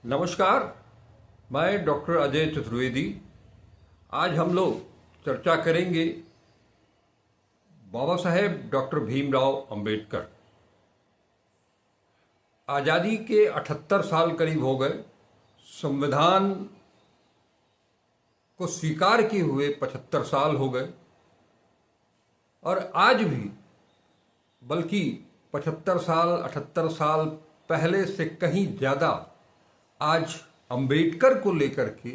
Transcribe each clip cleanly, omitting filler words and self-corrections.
नमस्कार। मैं डॉक्टर अजय चतुर्वेदी। आज हम लोग चर्चा करेंगे बाबा साहेब डॉक्टर भीमराव अंबेडकर। आज़ादी के 78 साल करीब हो गए। संविधान को स्वीकार किए हुए 75 साल हो गए और आज भी, बल्कि 75 साल 78 साल पहले से कहीं ज़्यादा आज अंबेडकर को लेकर के,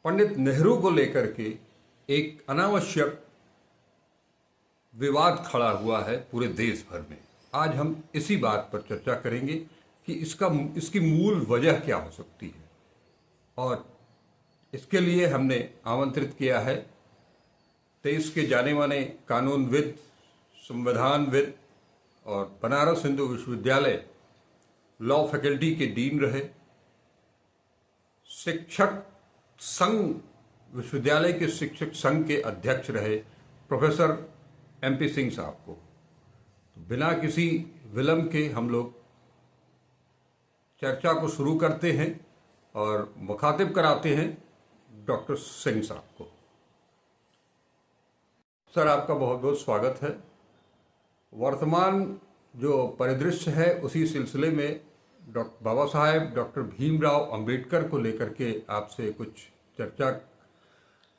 पंडित नेहरू को लेकर के एक अनावश्यक विवाद खड़ा हुआ है पूरे देश भर में। आज हम इसी बात पर चर्चा करेंगे कि इसकी मूल वजह क्या हो सकती है, और इसके लिए हमने आमंत्रित किया है 23 के जाने माने कानूनविद, संविधानविद और बनारस हिंदू विश्वविद्यालय लॉ फैकल्टी के डीन रहे, शिक्षक संघ, विश्वविद्यालय के शिक्षक संघ के अध्यक्ष रहे प्रोफेसर MP सिंह साहब को। तो बिना किसी विलंब के हम लोग चर्चा को शुरू करते हैं और मुखातिब कराते हैं डॉक्टर सिंह साहब को। सर, आपका बहुत बहुत स्वागत है। वर्तमान जो परिदृश्य है उसी सिलसिले में डॉक्टर बाबा साहेब डॉक्टर भीमराव अंबेडकर को लेकर के आपसे कुछ चर्चा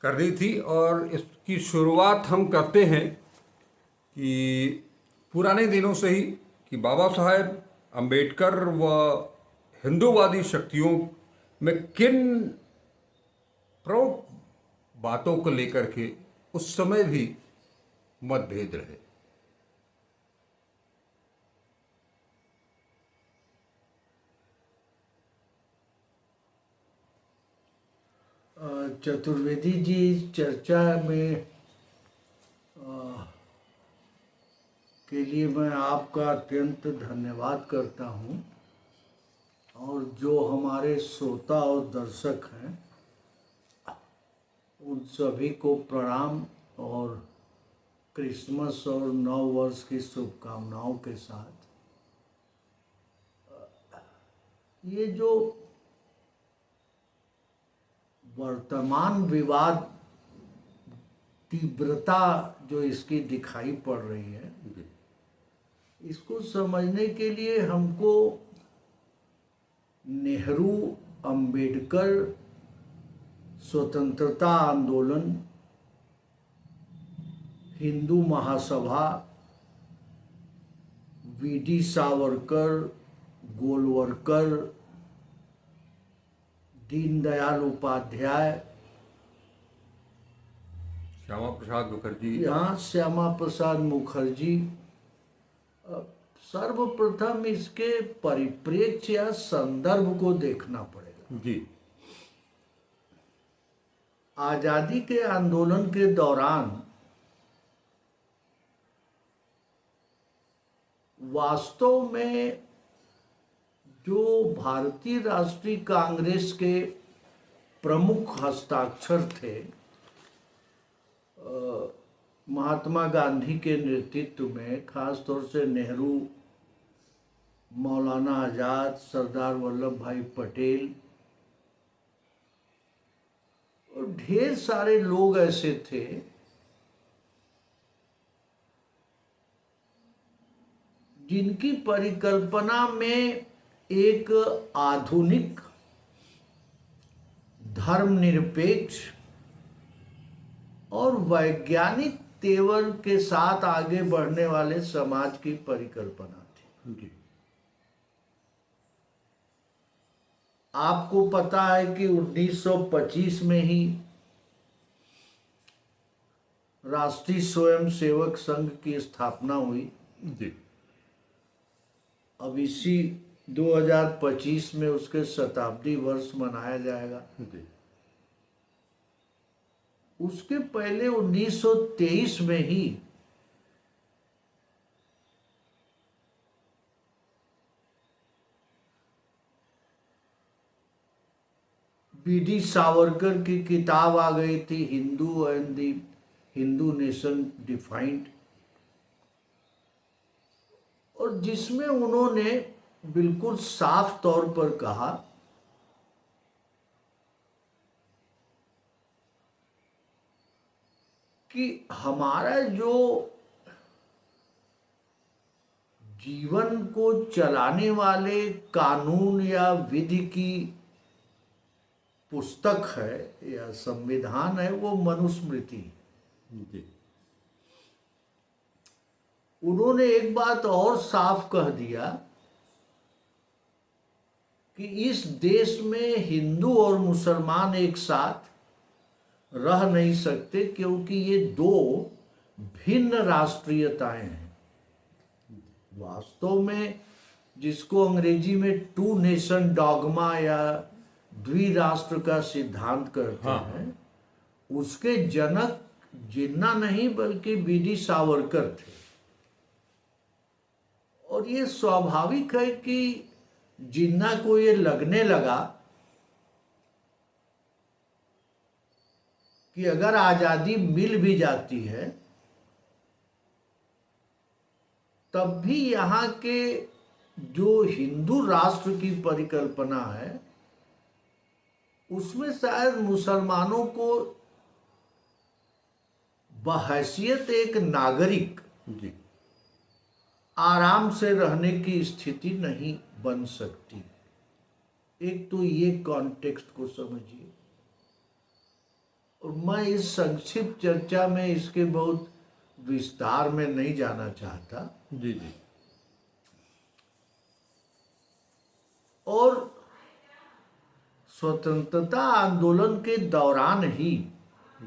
करनी थी, और इसकी शुरुआत हम करते हैं कि पुराने दिनों से ही कि बाबा साहेब अंबेडकर व हिंदूवादी शक्तियों में किन प्रमुख बातों को लेकर के उस समय भी मतभेद रहे। चतुर्वेदी जी, चर्चा में के लिए मैं आपका अत्यंत धन्यवाद करता हूं, और जो हमारे श्रोता और दर्शक हैं उन सभी को प्रणाम और क्रिसमस और नव वर्ष की शुभकामनाओं के साथ ये जो वर्तमान विवाद, तीव्रता जो इसकी दिखाई पड़ रही है, इसको समझने के लिए हमको नेहरू अंबेडकर स्वतंत्रता आंदोलन, हिंदू महासभा, VD सावरकर, गोलवरकर, दीनदयाल उपाध्याय, श्यामा प्रसाद मुखर्जी, श्यामा प्रसाद मुखर्जी, सर्वप्रथम इसके परिप्रेक्ष्य या संदर्भ को देखना पड़ेगा। जी। आजादी के आंदोलन के दौरान वास्तव में जो भारतीय राष्ट्रीय कांग्रेस के प्रमुख हस्ताक्षर थे, महात्मा गांधी के नेतृत्व में, खास तौर से नेहरू, मौलाना आजाद, सरदार वल्लभ भाई पटेल और ढेर सारे लोग ऐसे थे जिनकी परिकल्पना में एक आधुनिक धर्मनिरपेक्ष और वैज्ञानिक तेवर के साथ आगे बढ़ने वाले समाज की परिकल्पना थी। जी। आपको पता है कि 1925 में ही राष्ट्रीय स्वयंसेवक संघ की स्थापना हुई। जी। अब इसी 2025 में उसके शताब्दी वर्ष मनाया जाएगा। जी। उसके पहले 1923 में ही BD सावरकर की किताब आ गई थी, Hindu and the Hindu nation defined, और जिसमें उन्होंने बिल्कुल साफ तौर पर कहा कि हमारा जो जीवन को चलाने वाले कानून या विधि की पुस्तक है या संविधान है, वो मनुस्मृति है। जी उन्होंने एक बात और साफ कह दिया कि इस देश में हिंदू और मुसलमान एक साथ रह नहीं सकते, क्योंकि ये दो भिन्न राष्ट्रीयताएं हैं। वास्तव में जिसको अंग्रेजी में टू नेशन डॉगमा या द्विराष्ट्र का सिद्धांत कहते हाँ। हैं, उसके जनक जिन्ना नहीं बल्कि वीडी सावरकर थे। और ये स्वाभाविक है कि जिन्ना को ये लगने लगा कि अगर आजादी मिल भी जाती है तब भी यहाँ के जो हिंदू राष्ट्र की परिकल्पना है उसमें शायद मुसलमानों को बहैसियत एक नागरिक जी आराम से रहने की स्थिति नहीं बन सकती। एक तो ये कॉन्टेक्स्ट को समझिए, और मैं इस संक्षिप्त चर्चा में इसके बहुत विस्तार में नहीं जाना चाहता। जी जी और स्वतंत्रता आंदोलन के दौरान ही,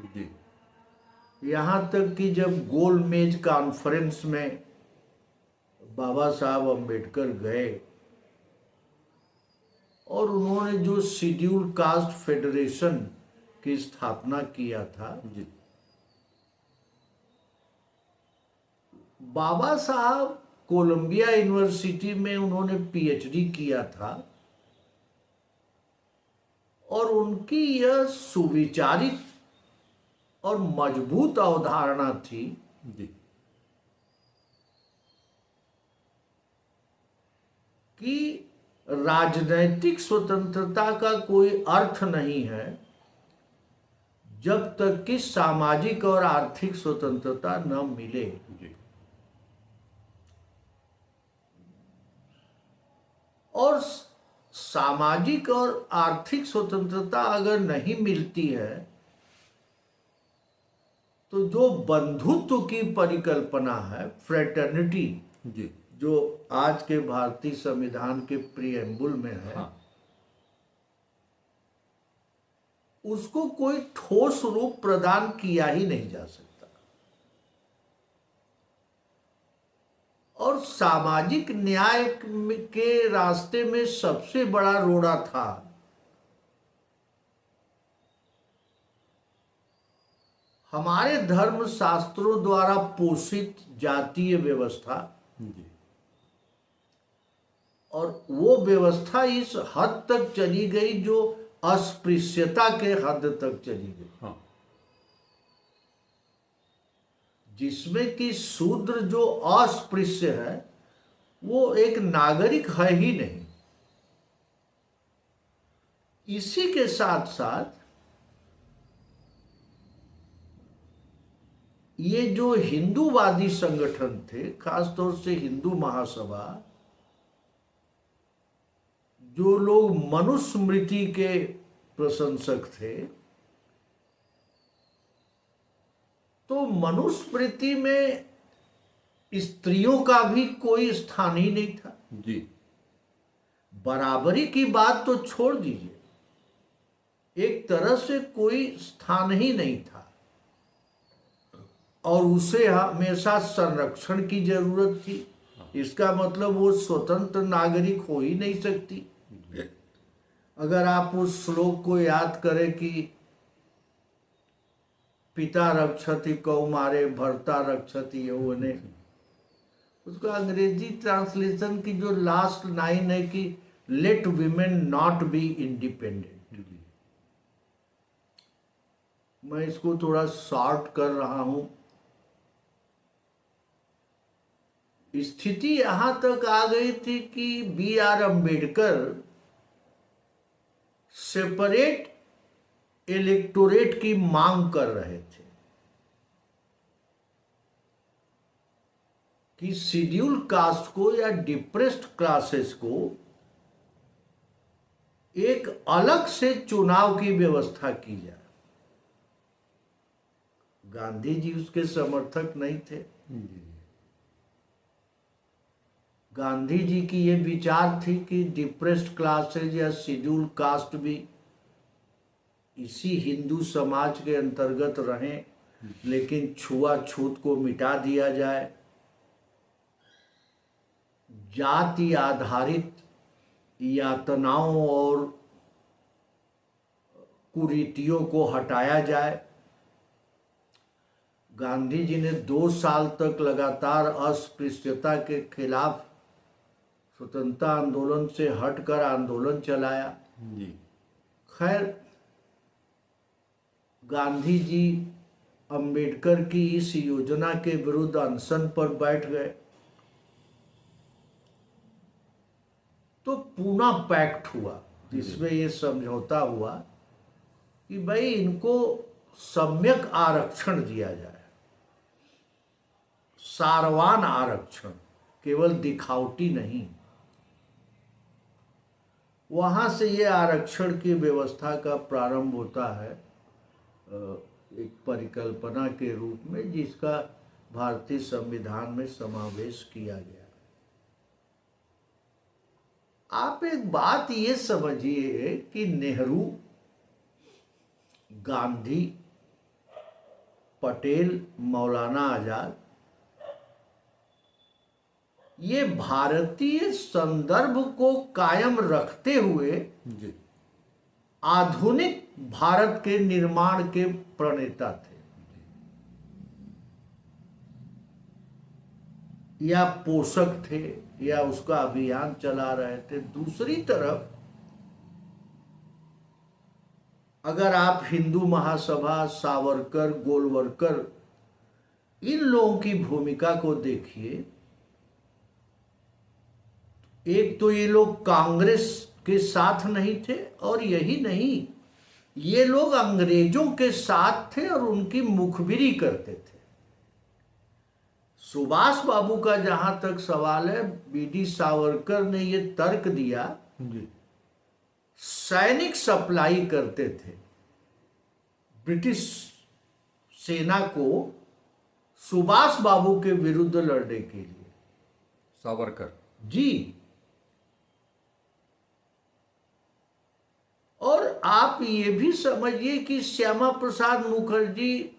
जी यहाँ तक कि जब गोलमेज कॉन्फ्रेंस में बाबा साहब अम्बेडकर गए और उन्होंने जो शेड्यूल कास्ट फेडरेशन की स्थापना किया था, जी बाबा साहब कोलंबिया यूनिवर्सिटी में उन्होंने पीएचडी किया था और उनकी यह सुविचारित और मजबूत अवधारणा थी जी कि राजनैतिक स्वतंत्रता का कोई अर्थ नहीं है जब तक कि सामाजिक और आर्थिक स्वतंत्रता न मिले। जी और सामाजिक और आर्थिक स्वतंत्रता अगर नहीं मिलती है तो जो बंधुत्व की परिकल्पना है, फ्रेटर्निटी, जी जो आज के भारतीय संविधान के प्रीएम्बुल में है, हाँ उसको कोई ठोस रूप प्रदान किया ही नहीं जा सकता। और सामाजिक न्याय के रास्ते में सबसे बड़ा रोड़ा था हमारे धर्म शास्त्रों द्वारा पोषित जातीय व्यवस्था, जी और वो व्यवस्था इस हद तक चली गई जो अस्पृश्यता के हद तक चली गई, हाँ जिसमें कि शूद्र जो अस्पृश्य है वो एक नागरिक है ही नहीं। इसी के साथ साथ ये जो हिंदूवादी संगठन थे, खासतौर से हिंदू महासभा, जो लोग मनुस्मृति के प्रशंसक थे, तो मनुस्मृति में स्त्रियों का भी कोई स्थान ही नहीं था। जी बराबरी की बात तो छोड़ दीजिए, एक तरह से कोई स्थान ही नहीं था और उसे हमेशा संरक्षण की जरूरत थी। इसका मतलब वो स्वतंत्र नागरिक हो ही नहीं सकती। अगर आप उस श्लोक को याद करें कि पिता रक्षति कौमारे भर्ता रक्षति यौवने, उसका अंग्रेजी ट्रांसलेशन की जो लास्ट लाइन है कि let women not be independent, मैं इसको थोड़ा शॉर्ट कर रहा हूं। स्थिति यहां तक आ गई थी कि B.R. अम्बेडकर सेपरेट इलेक्टोरेट की मांग कर रहे थे कि शेड्यूल कास्ट को या डिप्रेस्ड क्लासेस को एक अलग से चुनाव की व्यवस्था की जाए। गांधी जी उसके समर्थक नहीं थे। गांधी जी की ये विचार थी कि डिप्रेस्ड क्लासेज या शेड्यूल कास्ट भी इसी हिंदू समाज के अंतर्गत रहें, लेकिन छुआछूत को मिटा दिया जाए, जाति आधारित यातनाओं और कुरीतियों को हटाया जाए। गांधी जी ने 2 साल तक लगातार अस्पृश्यता के खिलाफ स्वतंत्रता आंदोलन से हटकर आंदोलन चलाया। जी। खैर, गांधी जी अंबेडकर की इस योजना के विरुद्ध अनशन पर बैठ गए तो पूना पैक्ट हुआ, जिसमें ये समझौता हुआ कि भाई इनको सम्यक आरक्षण दिया जाए, सारवान आरक्षण, केवल दिखावटी नहीं। वहां से ये आरक्षण की व्यवस्था का प्रारंभ होता है एक परिकल्पना के रूप में, जिसका भारतीय संविधान में समावेश किया गया। आप एक बात ये समझिए कि नेहरू, गांधी, पटेल, मौलाना आजाद, ये भारतीय संदर्भ को कायम रखते हुए जी। आधुनिक भारत के निर्माण के प्रणेता थे या पोषक थे या उसका अभियान चला रहे थे। दूसरी तरफ अगर आप हिंदू महासभा, सावरकर, गोलवरकर, इन लोगों की भूमिका को देखिए, एक तो ये लोग कांग्रेस के साथ नहीं थे, और यही नहीं, ये लोग अंग्रेजों के साथ थे और उनकी मुखबिरी करते थे। सुभाष बाबू का जहां तक सवाल है, B.D. सावरकर ने ये तर्क दिया, जी। सैनिक सप्लाई करते थे ब्रिटिश सेना को सुभाष बाबू के विरुद्ध लड़ने के लिए। सावरकर जी। और आप ये भी समझिए कि श्यामा प्रसाद मुखर्जी,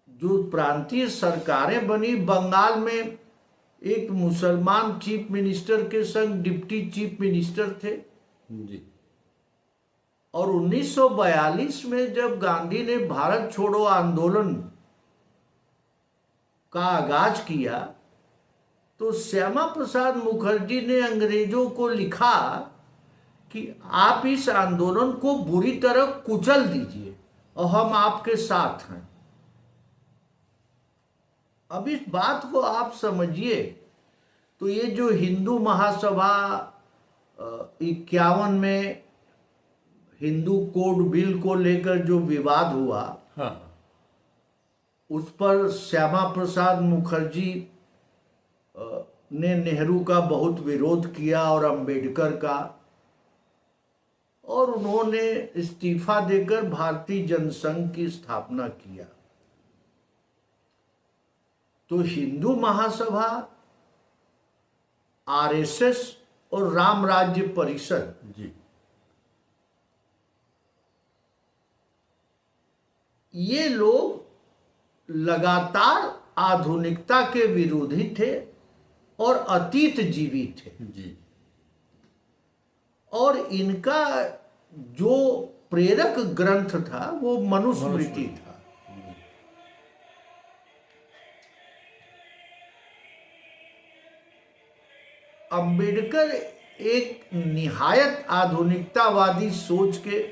जो प्रांतीय सरकारें बनी, बंगाल में एक मुसलमान चीफ मिनिस्टर के संग डिप्टी चीफ मिनिस्टर थे। जी। और 1942 में जब गांधी ने भारत छोड़ो आंदोलन का आगाज किया तो श्यामा प्रसाद मुखर्जी ने अंग्रेजों को लिखा कि आप इस आंदोलन को बुरी तरह कुचल दीजिए और हम आपके साथ हैं। अब इस बात को आप समझिए तो ये जो हिंदू महासभा 51 में हिंदू कोड बिल को लेकर जो विवाद हुआ, हाँ, उस पर श्यामा प्रसाद मुखर्जी ने नेहरू का बहुत विरोध किया और अंबेडकर का, और उन्होंने इस्तीफा देकर भारतीय जनसंघ की स्थापना किया। तो हिंदू महासभा, RSS और राम राज्य परिषद, जी। ये लोग लगातार आधुनिकता के विरोधी थे और अतीत जीवी थे। जी। और इनका जो प्रेरक ग्रंथ था वो मनुस्मृति था। अंबेडकर एक निहायत आधुनिकतावादी सोच के,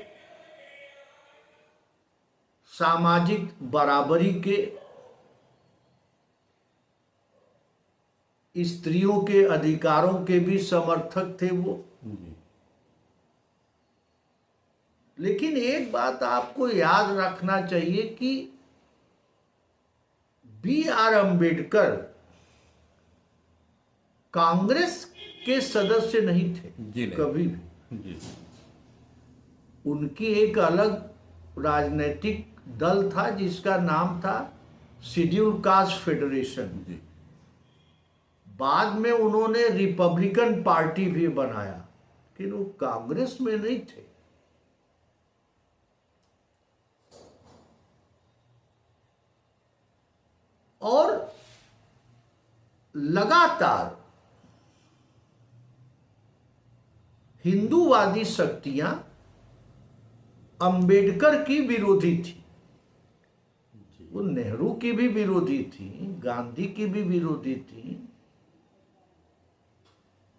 सामाजिक बराबरी के स्त्रियों के अधिकारों के भी समर्थक थे वो। जी लेकिन एक बात आपको याद रखना चाहिए कि B.R. अम्बेडकर कांग्रेस के सदस्य नहीं थे जी नहीं। कभी भी। जी उनकी एक अलग राजनीतिक दल था जिसका नाम था शेड्यूल कास्ट फेडरेशन। जी बाद में उन्होंने रिपब्लिकन पार्टी भी बनाया, लेकिन वो कांग्रेस में नहीं थे। और लगातार हिंदूवादी शक्तियां अंबेडकर की विरोधी थी। वो नेहरू की भी विरोधी थी, गांधी की भी विरोधी थी।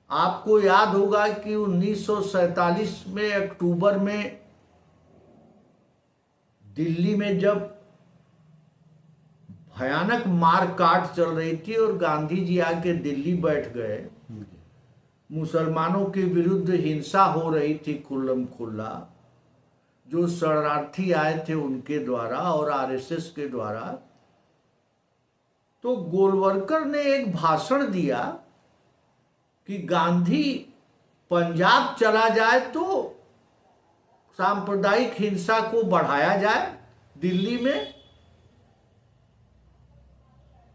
आपको याद होगा कि 1947 में अक्टूबर में दिल्ली में जब भयानक मार काट चल रही थी और गांधी जी आके दिल्ली बैठ गए, मुसलमानों के विरुद्ध हिंसा हो रही थी खुल्लम खुल्ला, जो शरणार्थी आए थे उनके द्वारा और आरएसएस के द्वारा। तो गोलवलकर ने एक भाषण दिया कि गांधी पंजाब चला जाए तो सांप्रदायिक हिंसा को बढ़ाया जाए दिल्ली में,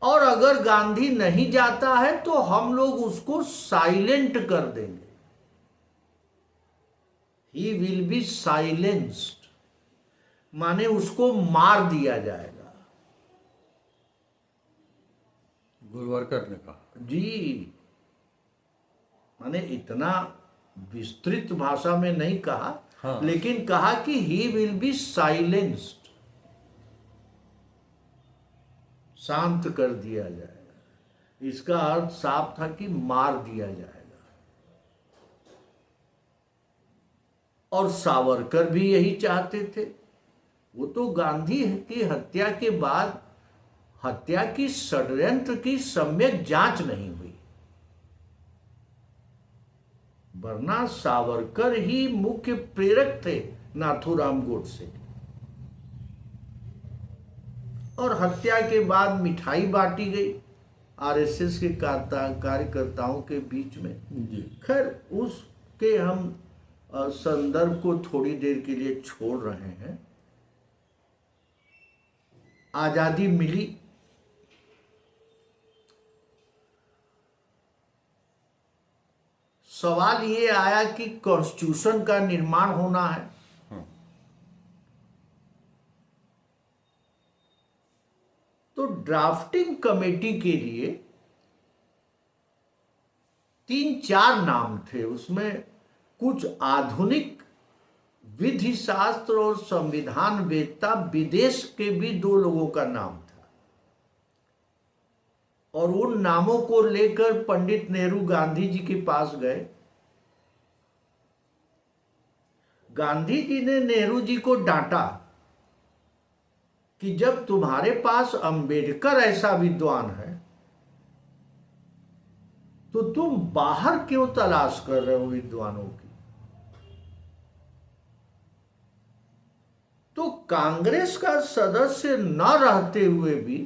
और अगर गांधी नहीं जाता है तो हम लोग उसको साइलेंट कर देंगे। ही विल बी साइलेंस्ड, माने उसको मार दिया जाएगा। गोलवलकर ने कहा। जी, माने इतना विस्तृत भाषा में नहीं कहा, हाँ। लेकिन कहा कि ही विल बी साइलेंस्ड, शांत कर दिया जाएगा। इसका अर्थ साफ था कि मार दिया जाएगा। और सावरकर भी यही चाहते थे। वो तो गांधी की हत्या के बाद हत्या की षड्यंत्र की सम्यक जांच नहीं हुई, वरना सावरकर ही मुख्य प्रेरक थे नाथूराम गोडसे। और हत्या के बाद मिठाई बांटी गई आरएसएस के कार्यकर्ताओं के बीच में। जी खैर, उसके हम संदर्भ को थोड़ी देर के लिए छोड़ रहे हैं। आजादी मिली, सवाल ये आया कि कॉन्स्टिट्यूशन का निर्माण होना है। तो ड्राफ्टिंग कमेटी के लिए 3-4 नाम थे। उसमें कुछ आधुनिक विधि शास्त्र और संविधान वेत्ता विदेश के भी 2 लोगों का नाम था। और उन नामों को लेकर पंडित नेहरू गांधी जी के पास गए। गांधी जी ने नेहरू जी को डांटा कि जब तुम्हारे पास अंबेडकर ऐसा विद्वान है तो तुम बाहर क्यों तलाश कर रहे हो विद्वानों की। तो कांग्रेस का सदस्य न रहते हुए भी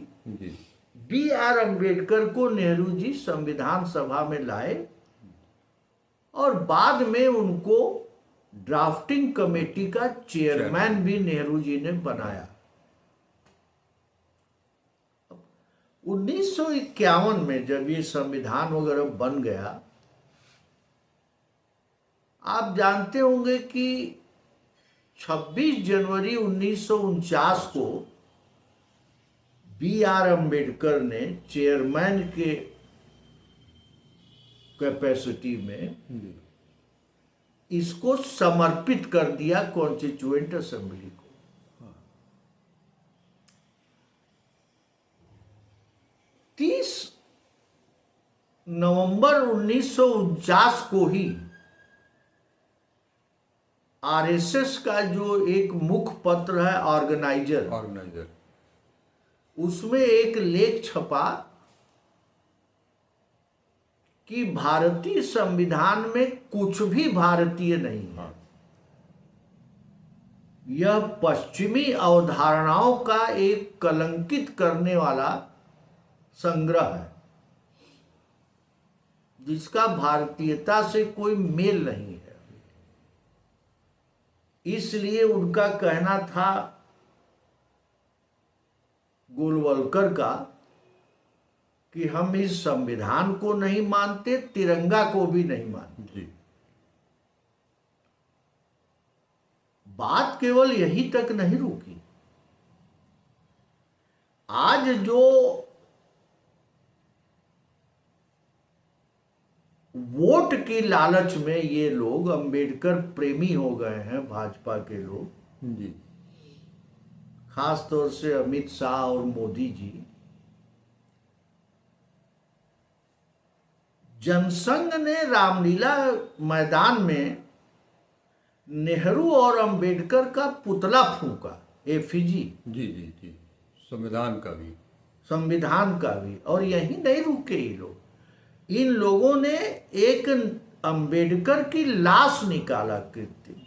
B.R. अम्बेडकर को नेहरू जी संविधान सभा में लाए और बाद में उनको ड्राफ्टिंग कमेटी का चेयरमैन भी नेहरू जी ने बनाया। 1951 में जब ये संविधान वगैरह बन गया, आप जानते होंगे कि 26 जनवरी 1949 को B.R. अम्बेडकर ने चेयरमैन के कैपेसिटी में इसको समर्पित कर दिया कॉन्स्टिट्यूएंट असेंबली को। 30 नवंबर 1949 को ही आरएसएस का जो एक मुख्य पत्र है ऑर्गेनाइजर, उसमें एक लेख छपा कि भारतीय संविधान में कुछ भी भारतीय नहीं है। हाँ, यह पश्चिमी अवधारणाओं का एक कलंकित करने वाला संग्रह है जिसका भारतीयता से कोई मेल नहीं है। इसलिए उनका कहना था, गोलवलकर का, कि हम इस संविधान को नहीं मानते, तिरंगा को भी नहीं मानते। जी, बात केवल यही तक नहीं रुकी। आज जो वोट की लालच में ये लोग अंबेडकर प्रेमी हो गए हैं, भाजपा के लोग, जी, खास तौर से अमित शाह और मोदी जी, जनसंघ ने रामलीला मैदान में नेहरू और अंबेडकर का पुतला फूंका, एफिजी, जी, जी, जी, संविधान का भी। संविधान का भी। और यही नहीं रुके ये लोग, इन लोगों ने एक अंबेडकर की लाश निकाला कृत्रिम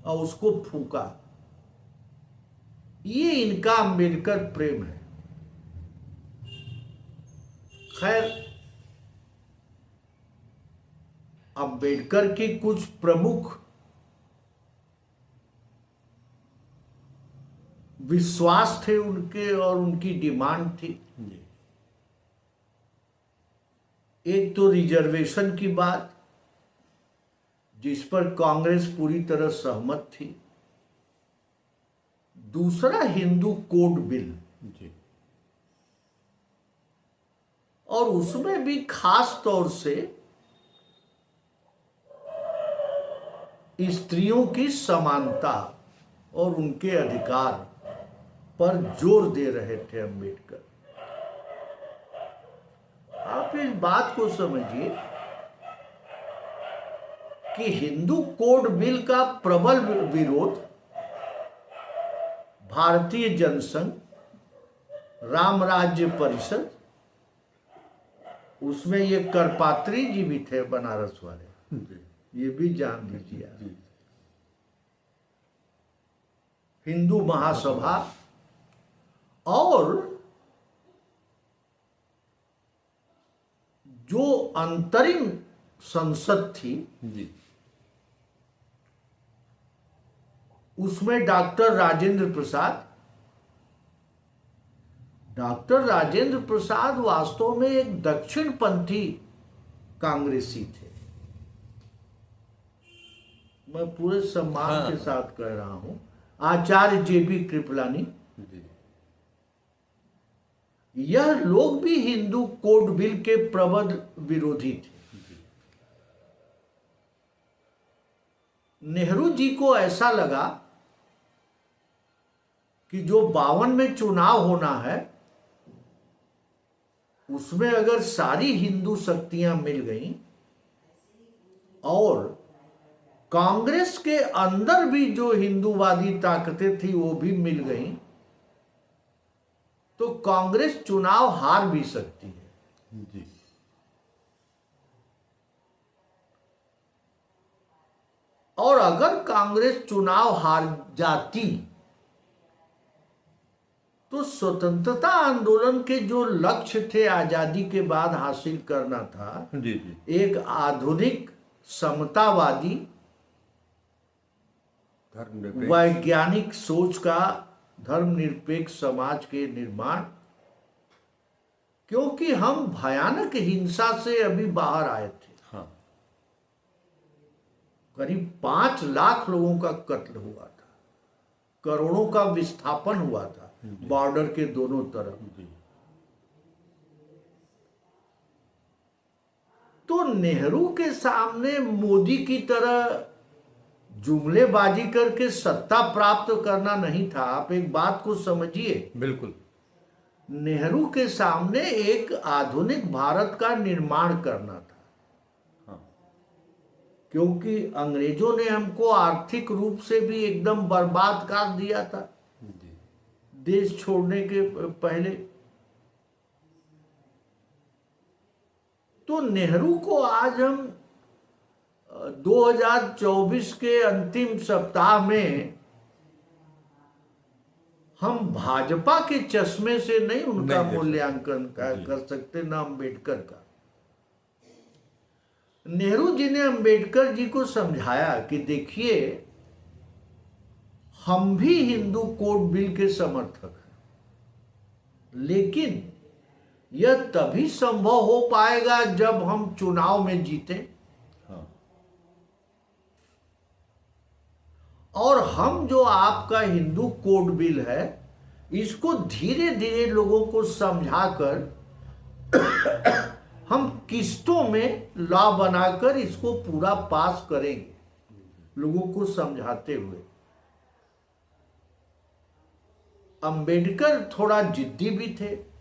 और उसको फूंका। ये इनका अंबेडकर प्रेम है। खैर, अंबेडकर की कुछ प्रमुख विश्वास थे उनके और उनकी डिमांड थी। जी, एक तो रिजर्वेशन की बात, जिस पर कांग्रेस पूरी तरह सहमत थी। दूसरा, हिंदू कोड बिल, जी, और उसमें भी खास तौर से स्त्रियों की समानता और उनके अधिकार पर जोर दे रहे थे अंबेडकर। आप इस बात को समझिए कि हिंदू कोड बिल का प्रबल विरोध भारतीय जनसंघ, राम राज्य परिषद, उसमें ये करपात्री जी भी थे बनारस वाले, जी, ये भी जान लीजिए आप। जी, हिंदू महासभा और जो अंतरिम संसद थी, जी, उसमें डॉक्टर राजेंद्र प्रसाद वास्तव में एक दक्षिणपंथी कांग्रेसी थे। मैं पूरे सम्मान हाँ, के साथ कह रहा हूं, आचार्य जेबी कृपलानी, जी, यह लोग भी हिंदू कोड बिल के प्रबल विरोधी थे। नेहरू जी को ऐसा लगा कि जो 52 में चुनाव होना है, उसमें अगर सारी हिंदू शक्तियां मिल गईं और कांग्रेस के अंदर भी जो हिंदूवादी ताकतें थी वो भी मिल गईं, तो कांग्रेस चुनाव हार भी सकती है। जी, और अगर कांग्रेस चुनाव हार जाती तो स्वतंत्रता आंदोलन के जो लक्ष्य थे आजादी के बाद हासिल करना था, जी, जी, एक आधुनिक समतावादी धर्मनिरपेक्ष, वैज्ञानिक सोच का धर्मनिरपेक्ष समाज के निर्माण, क्योंकि हम भयानक हिंसा से अभी बाहर आए थे। हाँ, करीब 5 लाख लोगों का कत्ल हुआ था, करोड़ों का विस्थापन हुआ था बॉर्डर के दोनों तरफ। जी, तो नेहरू के सामने मोदी की तरह जुमलेबाजी करके सत्ता प्राप्त करना नहीं था। आप एक बात को समझिए, बिल्कुल, नेहरू के सामने एक आधुनिक भारत का निर्माण करना था। हाँ, क्योंकि अंग्रेजों ने हमको आर्थिक रूप से भी एकदम बर्बाद कर दिया था जी, देश छोड़ने के पहले। तो नेहरू को आज हम 2024 के अंतिम सप्ताह में हम भाजपा के चश्मे से नहीं उनका नहीं देख सकते। मूल्यांकन जी। कर सकते, ना अम्बेडकर का। नेहरू जी ने अम्बेडकर जी को समझाया कि देखिए, हम भी हिंदू कोड बिल के समर्थक हैं, लेकिन यह तभी संभव हो पाएगा जब हम चुनाव में जीते, हाँ, और हम जो आपका हिंदू कोड बिल है इसको धीरे धीरे लोगों को समझाकर हम किस्तों में लॉ बनाकर इसको पूरा पास करेंगे, लोगों को समझाते हुए। अंबेडकर थोड़ा जिद्दी भी थे,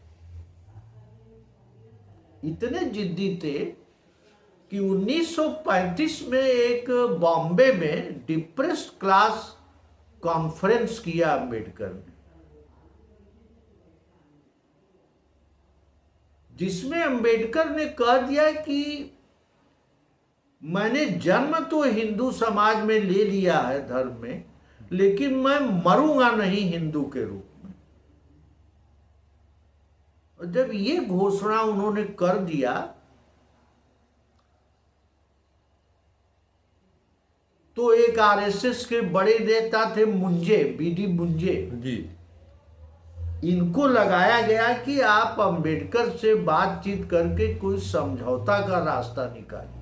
इतने जिद्दी थे कि 1935 में एक बॉम्बे में डिप्रेस्ड क्लास कॉन्फ्रेंस किया अंबेडकर ने, जिसमें अंबेडकर ने कह दिया कि मैंने जन्म तो हिंदू समाज में ले लिया है, धर्म में, लेकिन मैं मरूंगा नहीं हिंदू के रूप में। और जब ये घोषणा उन्होंने कर दिया तो एक आरएसएस के बड़े नेता थे मुंजे, बीडी मुंजे, जी, इनको लगाया गया कि आप अंबेडकर से बातचीत करके कोई समझौता का रास्ता निकालिए,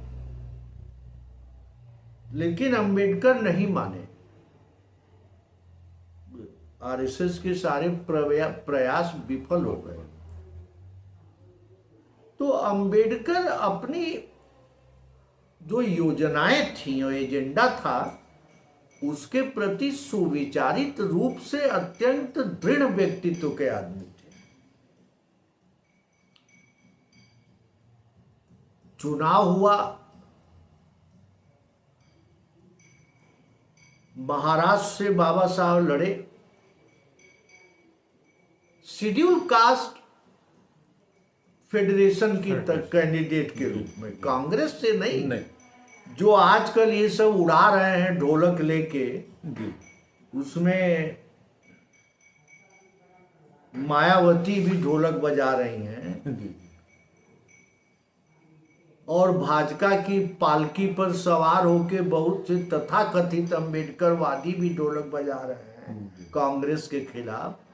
लेकिन अंबेडकर नहीं माने। आरएसएस के सारे प्रयास विफल हो गए। तो अंबेडकर अपनी जो योजनाएं थी और एजेंडा था उसके प्रति सुविचारित रूप से अत्यंत दृढ़ व्यक्तित्व के आदमी थे। चुनाव हुआ, महाराष्ट्र से बाबा साहब लड़े, शेड्यूल कास्ट फेडरेशन की कैंडिडेट के रूप में, कांग्रेस से नहीं, जो आजकल ये सब उड़ा रहे हैं ढोलक लेके, उसमें मायावती भी ढोलक बजा रही हैं और भाजपा की पालकी पर सवार होके बहुत से तथाकथित अम्बेडकरवादी भी ढोलक बजा रहे हैं कांग्रेस के खिलाफ।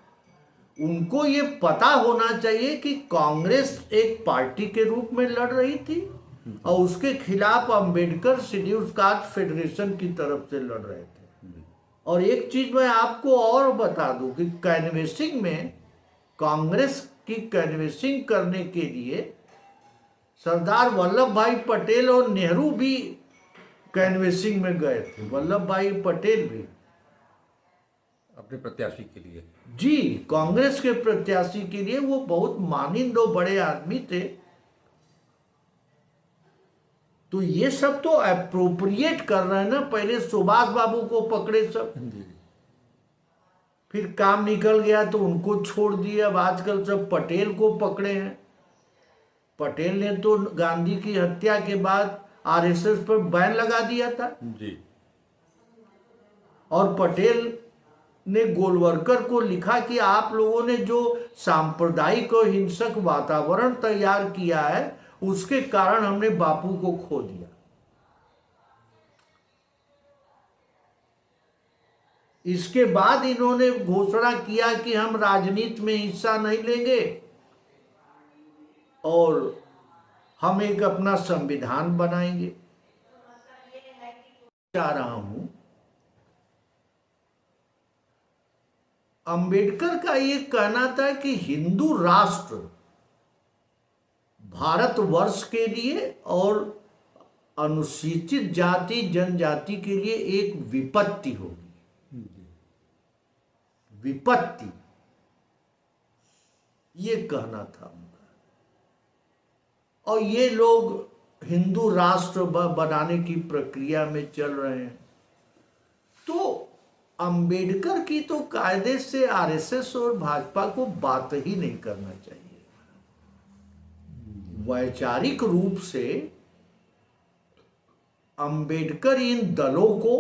उनको ये पता होना चाहिए कि कांग्रेस एक पार्टी के रूप में लड़ रही थी और उसके खिलाफ अंबेडकर शेड्यूल कास्ट फेडरेशन की तरफ से लड़ रहे थे। और एक चीज मैं आपको और बता दूं कि कैनवेसिंग में, कांग्रेस की कैनवेसिंग करने के लिए सरदार वल्लभ भाई पटेल और नेहरू भी कैनवेसिंग में गए थे, वल्लभ भाई पटेल भी अपने प्रत्याशी के लिए। जी, कांग्रेस के प्रत्याशी के लिए वो बहुत मानिंद और बड़े आदमी थे। तो ये सब तो अप्रोप्रिएट कर रहे हैं ना, पहले सुभाष बाबू को पकड़े सब, फिर काम निकल गया तो उनको छोड़ दिया, अब आजकल सब पटेल को पकड़े हैं। पटेल ने तो गांधी की हत्या के बाद आरएसएस पर बैन लगा दिया था जी, और पटेल ने गोलवरकर को लिखा कि आप लोगों ने जो सांप्रदायिक और हिंसक वातावरण तैयार किया है उसके कारण हमने बापू को खो दिया। इसके बाद इन्होंने घोषणा किया कि हम राजनीति में हिस्सा नहीं लेंगे और हम एक अपना संविधान बनाएंगे। चाह रहा हूं, अंबेडकर का ये कहना था कि हिंदू राष्ट्र भारतवर्ष के लिए और अनुसूचित जाति जनजाति के लिए एक विपत्ति होगी, विपत्ति, ये कहना था उनका। और ये लोग हिंदू राष्ट्र बनाने की प्रक्रिया में चल रहे हैं। तो अंबेडकर की तो कायदे से आरएसएस और भाजपा को बात ही नहीं करना चाहिए। वैचारिक रूप से अंबेडकर इन दलों को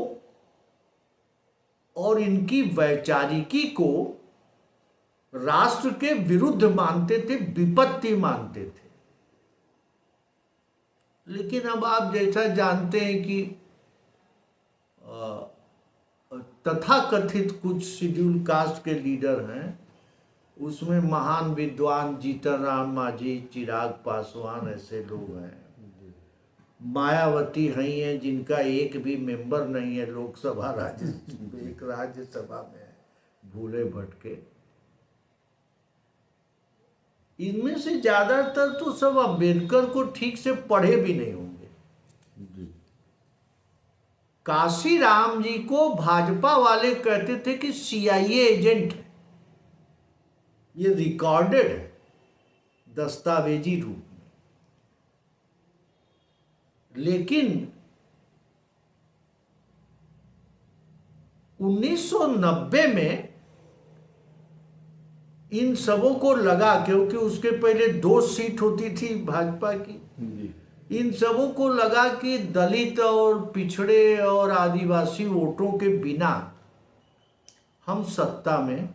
और इनकी वैचारिकी को राष्ट्र के विरुद्ध मानते थे, विपत्ति मानते थे। लेकिन अब आप जैसा जानते हैं कि तथाकथित कुछ शेड्यूल कास्ट के लीडर हैं, उसमें महान विद्वान जीतन राम मांझी, चिराग पासवान ऐसे लोग हैं, मायावती हैं हैं जिनका एक भी मेंबर नहीं है लोकसभा, एक राज्यसभा में है, भूले भटके। इनमें से ज्यादातर तो सब अंबेडकर को ठीक से पढ़े भी नहीं होंगे। काशी राम जी को भाजपा वाले कहते थे कि CIA एजेंट है, ये रिकॉर्डेड है दस्तावेजी रूप में। लेकिन 1990 में इन सबों को लगा, क्योंकि उसके पहले 2 सीट होती थी भाजपा की, इन सबों को लगा कि दलित और पिछड़े और आदिवासी वोटों के बिना हम सत्ता में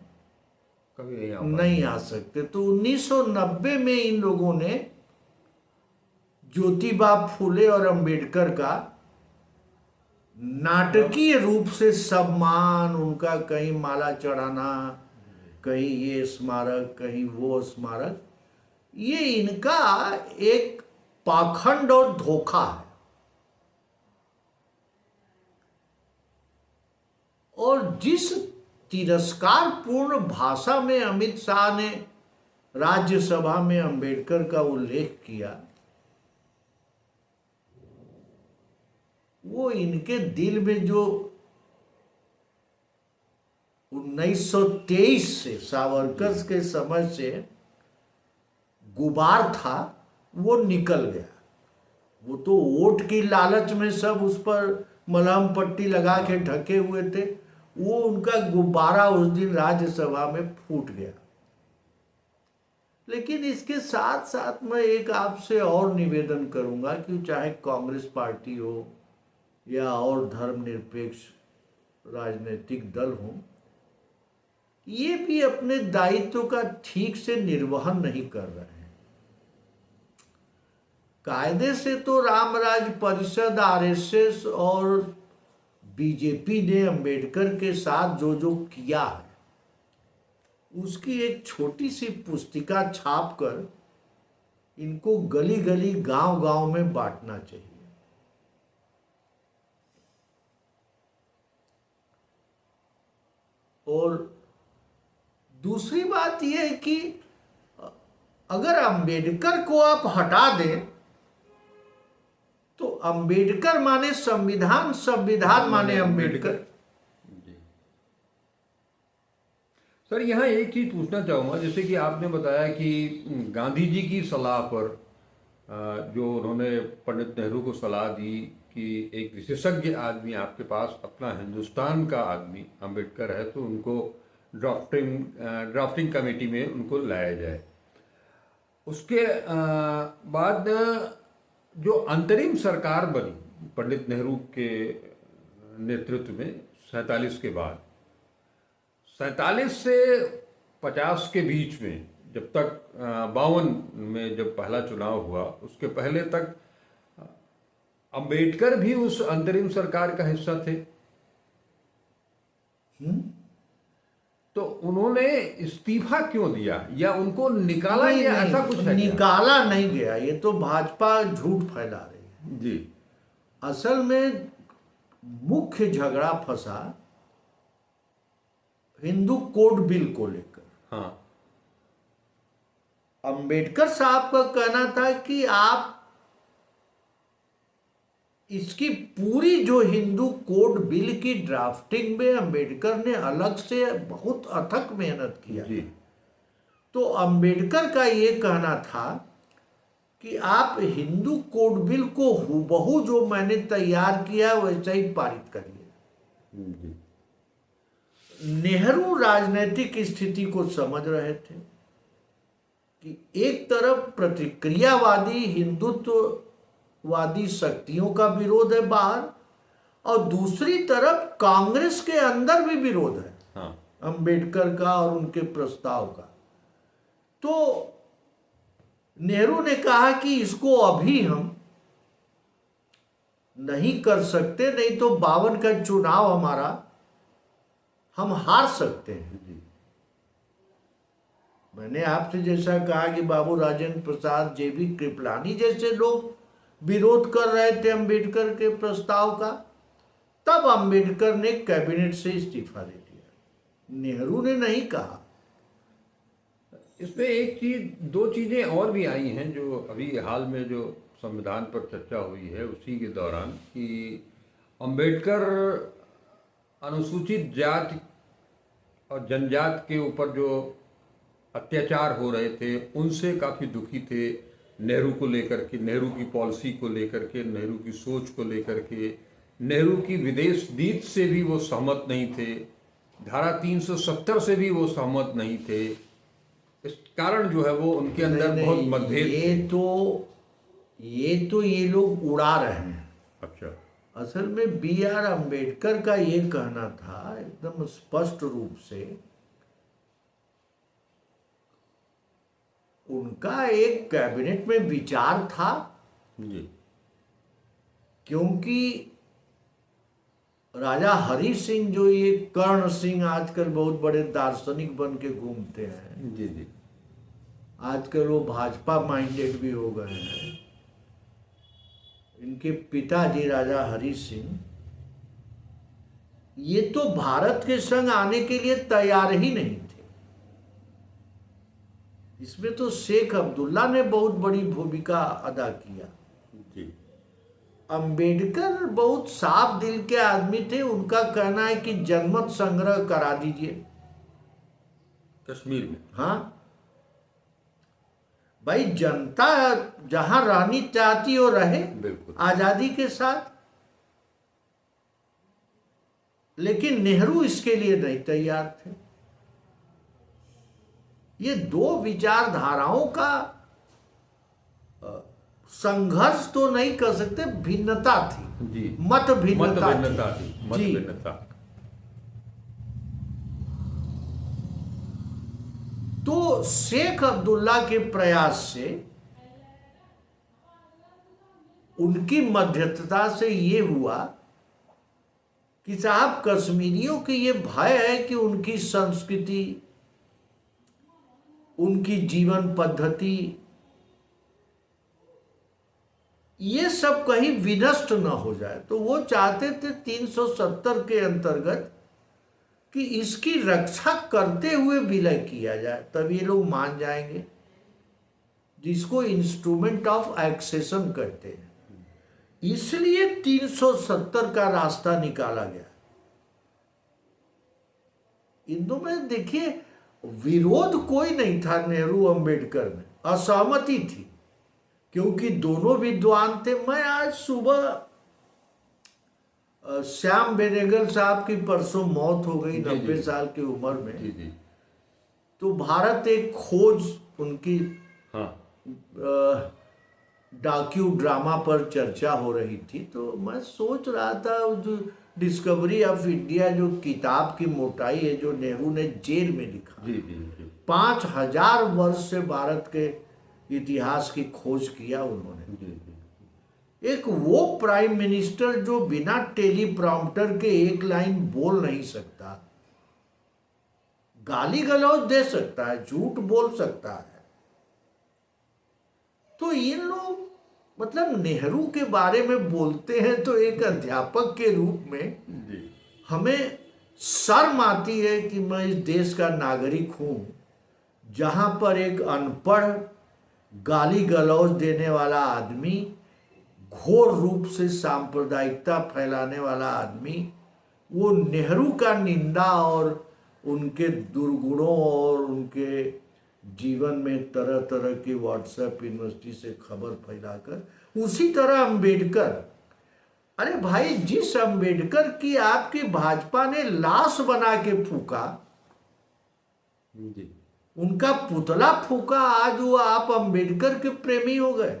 कभी नहीं आ सकते। तो 1990 में इन लोगों ने ज्योतिबा फूले और अंबेडकर का नाटकीय रूप से सम्मान, उनका कहीं माला चढ़ाना, कहीं ये स्मारक, कहीं वो स्मारक, ये इनका एक पाखंड और धोखा है। और जिस तिरस्कारपूर्ण भाषा में अमित शाह ने राज्यसभा में अंबेडकर का उल्लेख किया, वो इनके दिल में जो 1923 से सावरकर के समय से गुबार था, वो निकल गया। वो तो वोट की लालच में सब उस पर मलहम पट्टी लगा के ढके हुए थे, वो उनका गुब्बारा उस दिन राज्यसभा में फूट गया। लेकिन इसके साथ साथ मैं एक आपसे और निवेदन करूंगा कि चाहे कांग्रेस पार्टी हो या और धर्मनिरपेक्ष राजनीतिक दल हो, ये भी अपने दायित्व का ठीक से निर्वहन नहीं कर रहे हैं। कायदे से तो रामराज परिषद, RSS और बीजेपी ने अंबेडकर के साथ जो जो किया है, उसकी एक छोटी सी पुस्तिका छापकर इनको गली गली, गांव गांव में बांटना चाहिए। और दूसरी बात यह है कि अगर अंबेडकर को आप हटा दें तो अंबेडकर माने संविधान, संविधान माने अंबेडकर। सर, यहाँ एक चीज पूछना चाहूँगा, जैसे कि आपने बताया कि गांधी जी की सलाह पर जो उन्होंने पंडित नेहरू को सलाह दी कि एक विशेषज्ञ आदमी आपके पास, अपना हिंदुस्तान का आदमी अंबेडकर है, तो उनको ड्राफ्टिंग कमेटी में उनको लाया जाए। उसके बाद जो अंतरिम सरकार बनी पंडित नेहरू के नेतृत्व में 47 के बाद, 47 से 50 के बीच में, जब तक 52 में जब पहला चुनाव हुआ, उसके पहले तक अंबेडकर भी उस अंतरिम सरकार का हिस्सा थे। तो उन्होंने इस्तीफा क्यों दिया, या उनको निकाला, या ऐसा कुछ है? निकाला नहीं गया, ये तो भाजपा झूठ फैला रही है जी। असल में मुख्य झगड़ा फंसा हिंदू कोड बिल को लेकर। हाँ, अंबेडकर साहब का कहना था कि आप इसकी पूरी जो हिंदू कोड बिल की ड्राफ्टिंग में अंबेडकर ने अलग से बहुत अथक मेहनत किया। जी। तो अंबेडकर का ये कहना था कि आप हिंदू कोड बिल को हूबहू जो मैंने तैयार किया वैसा ही पारित करिए। नेहरू राजनीतिक स्थिति को समझ रहे थे, कि एक तरफ प्रतिक्रियावादी हिंदुत्ववादी शक्तियों का विरोध है बाहर, और दूसरी तरफ कांग्रेस के अंदर भी विरोध है हाँ अंबेडकर का और उनके प्रस्ताव का। तो नेहरू ने कहा कि इसको अभी हम नहीं कर सकते, नहीं तो 52 का चुनाव हमारा हम हार सकते हैं। मैंने आपसे जैसा कहा कि बाबू राजेंद्र प्रसाद, जेबी कृपलानी जैसे लोग विरोध कर रहे थे अंबेडकर के प्रस्ताव का, तब अंबेडकर ने कैबिनेट से इस्तीफा दे दिया, नेहरू ने नहीं कहा। इसमें एक चीज, दो चीजें और भी आई हैं जो अभी हाल में जो संविधान पर चर्चा हुई है उसी के दौरान, कि अंबेडकर अनुसूचित जाति और जनजाति के ऊपर जो अत्याचार हो रहे थे उनसे काफ़ी दुखी थे, नेहरू को लेकर के, नेहरू की पॉलिसी को लेकर के, नेहरू की सोच को लेकर के, नेहरू की विदेश नीति से भी वो सहमत नहीं थे, धारा 370 से भी वो सहमत नहीं थे। इस कारण जो है वो उनके अंदर नहीं, बहुत नहीं, मतभेद। ये तो ये लोग उड़ा रहे हैं। अच्छा। असल में बी आर अम्बेडकर का ये कहना था एकदम स्पष्ट रूप से, उनका एक कैबिनेट में विचार था जी। क्योंकि राजा हरि सिंह, जो ये कर्ण सिंह आजकल बहुत बड़े दार्शनिक बन के घूमते हैं, जी जी। आजकल वो भाजपा माइंडेड भी हो गए हैं, इनके पिताजी राजा हरि सिंह, ये तो भारत के संग आने के लिए तैयार ही नहीं थे। इसमें तो शेख अब्दुल्ला ने बहुत बड़ी भूमिका अदा किया। जी। अंबेडकर बहुत साफ दिल के आदमी थे, उनका कहना है कि जनमत संग्रह करा दीजिए कश्मीर में। हाँ भाई, जनता जहां रहनी चाहती हो रहे, बिल्कुल। आजादी के साथ। लेकिन नेहरू इसके लिए नहीं तैयार थे। ये दो विचारधाराओं का संघर्ष तो नहीं कर सकते, भिन्नता थी जी। मत भिन्नता थी। मत जी। भिन्नता। तो शेख अब्दुल्ला के प्रयास से, उनकी मध्यस्थता से ये हुआ कि साहब, कश्मीरियों की ये भय है कि उनकी संस्कृति, उनकी जीवन पद्धति, ये सब कहीं विनष्ट न हो जाए। तो वो चाहते थे 370 के अंतर्गत कि इसकी रक्षा करते हुए विलय किया जाए, तब ये लोग मान जाएंगे, जिसको इंस्ट्रूमेंट ऑफ एक्सेशन कहते हैं। इसलिए 370 का रास्ता निकाला गया। इन में देखिए, विरोध कोई नहीं था नेहरू अंबेडकर में, असहमति थी, क्योंकि दोनों विद्वान थे। मैं आज सुबह श्याम बेनेगल साहब की परसों मौत हो गई, 90 साल की उम्र में। जी जी। तो भारत एक खोज, उनकी हाँ। डॉक्यू ड्रामा पर चर्चा हो रही थी। तो मैं सोच रहा था, जो डिस्कवरी ऑफ इंडिया जो किताब की मोटाई है, जो नेहरू ने जेल में लिखा, जी जी जी। 5000 वर्ष से भारत के इतिहास की खोज किया उन्होंने। जी जी। एक वो प्राइम मिनिस्टर जो बिना टेलीप्रॉम्प्टर के एक लाइन बोल नहीं सकता, गाली गलौज दे सकता है, झूठ बोल सकता है। तो ये लोग मतलब नेहरू के बारे में बोलते हैं, तो एक अध्यापक के रूप में जी। हमें शर्म आती है कि मैं इस देश का नागरिक हूं, जहां पर एक अनपढ़, गाली गलौज देने वाला आदमी, घोर रूप से सांप्रदायिकता फैलाने वाला आदमी, वो नेहरू का निंदा और उनके दुर्गुणों और उनके जीवन में तरह तरह की व्हाट्सएप यूनिवर्सिटी से खबर फैलाकर, उसी तरह अंबेडकर, अरे भाई, जिस अंबेडकर की आपकी भाजपा ने लाश बना के फूका, जी। उनका पुतला फूका, आज वो आप अंबेडकर के प्रेमी हो गए,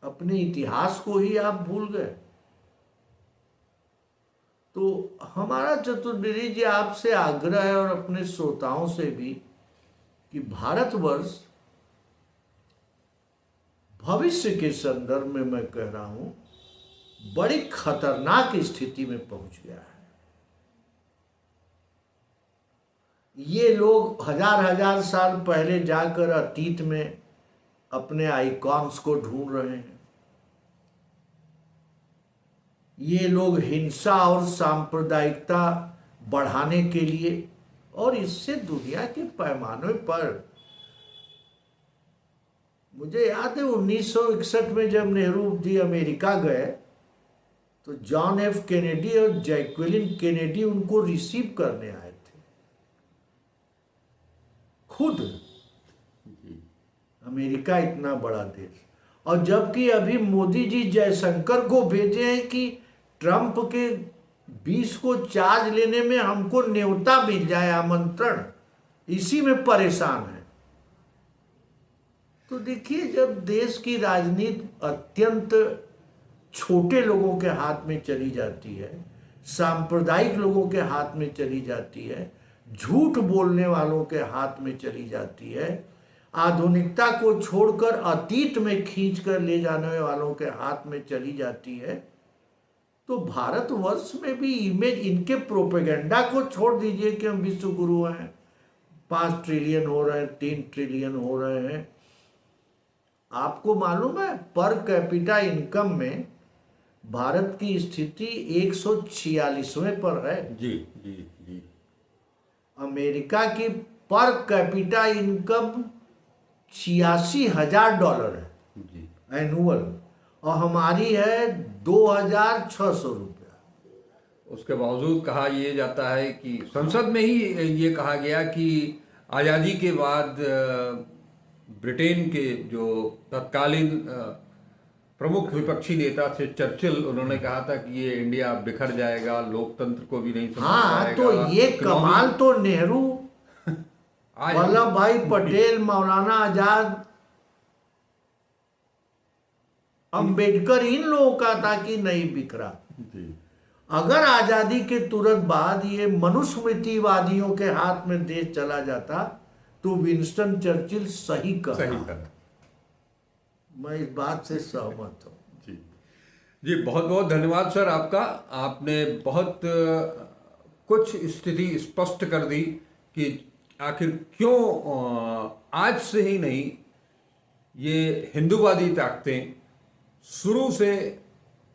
अपने इतिहास को ही आप भूल गए। तो हमारा चतुर्वेदी जी आपसे आग्रह है और अपने श्रोताओं से भी कि भारतवर्ष भविष्य के संदर्भ में मैं कह रहा हूं बड़ी खतरनाक स्थिति में पहुंच गया है। ये लोग हजार हजार साल पहले जाकर अतीत में अपने आइकॉन्स को ढूंढ रहे हैं। ये लोग हिंसा और सांप्रदायिकता बढ़ाने के लिए, और इससे दुनिया के पैमाने पर, मुझे याद है 1961 में जब नेहरू जी अमेरिका गए तो जॉन एफ कैनेडी और जैक्वेलिन कैनेडी उनको रिसीव करने आए थे खुद। अमेरिका इतना बड़ा देश, और जबकि अभी मोदी जी जयशंकर को भेजे हैं कि ट्रंप के 20 को चार्ज लेने में हमको न्योता मिल जाए, आमंत्रण, इसी में परेशान है। तो देखिए, जब देश की राजनीति अत्यंत छोटे लोगों के हाथ में चली जाती है, सांप्रदायिक लोगों के हाथ में चली जाती है, झूठ बोलने वालों के हाथ में चली जाती है, आधुनिकता को छोड़कर अतीत में खींच कर ले जाने वालों के हाथ में चली जाती है, तो भारतवर्ष में भी इमेज, इनके प्रोपेगेंडा को छोड़ दीजिए कि हम विश्व गुरु हैं, 5 ट्रिलियन हो रहे हैं, 3 ट्रिलियन हो रहे हैं। आपको मालूम है पर कैपिटा इनकम में भारत की स्थिति 146वें पर है। जी जी जी। अमेरिका की पर कैपिटा इनकम $86,000 है जी। एनुअल, और हमारी है 2,600 रुपया। उसके बावजूद कहा यह जाता है कि संसद में ही ये कहा गया कि आज़ादी के बाद ब्रिटेन के जो तत्कालीन प्रमुख विपक्षी नेता थे चर्चिल, उन्होंने कहा था कि ये इंडिया बिखर जाएगा, लोकतंत्र को भी नहीं समझ पाएगा। तो ये कमाल तो नेहरू, वल्लभ भाई पटेल, मौलाना आजाद, अंबेडकर, इन लोगों का था कि नहीं बिखरा। अगर आजादी के तुरंत बाद ये मनुस्मृतिवादियों के हाथ में देश चला जाता तो विंस्टन चर्चिल सही कहा। मैं इस बात से सहमत हूँ। जी जी, बहुत बहुत धन्यवाद सर आपका। आपने बहुत कुछ स्थिति स्पष्ट कर दी कि आखिर क्यों आज से ही नहीं, ये हिंदूवादी ताकतें शुरू से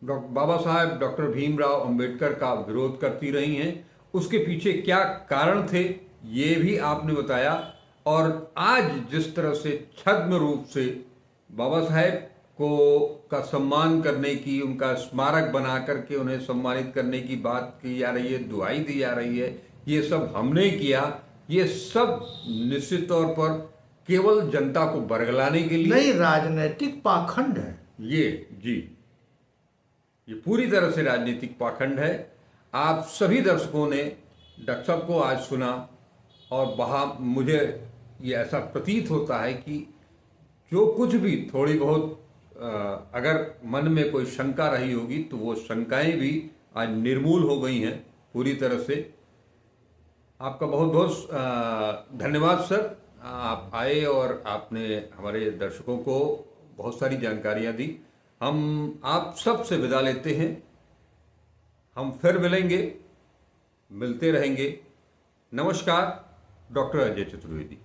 बाबा साहेब डॉक्टर भीमराव अंबेडकर का विरोध करती रही हैं। उसके पीछे क्या कारण थे ये भी आपने बताया, और आज जिस तरह से छद्म रूप से बाबा साहेब को का सम्मान करने की, उनका स्मारक बना करके उन्हें सम्मानित करने की बात की जा रही है, दुआई दी जा रही है, ये सब हमने किया, ये सब निश्चित तौर पर केवल जनता को बरगलाने के लिए नहीं, राजनीतिक पाखंड है ये। जी, ये पूरी तरह से राजनीतिक पाखंड है। आप सभी दर्शकों ने डॉक्टर साहब को आज सुना, और वहाँ मुझे ये ऐसा प्रतीत होता है कि जो कुछ भी थोड़ी बहुत अगर मन में कोई शंका रही होगी तो वो शंकाएं भी आज निर्मूल हो गई हैं पूरी तरह से। आपका बहुत बहुत धन्यवाद सर, आप आए और आपने हमारे दर्शकों को बहुत सारी जानकारियां दी। हम आप सब से विदा लेते हैं, हम फिर मिलेंगे, मिलते रहेंगे। नमस्कार, डॉक्टर अजय चतुर्वेदी।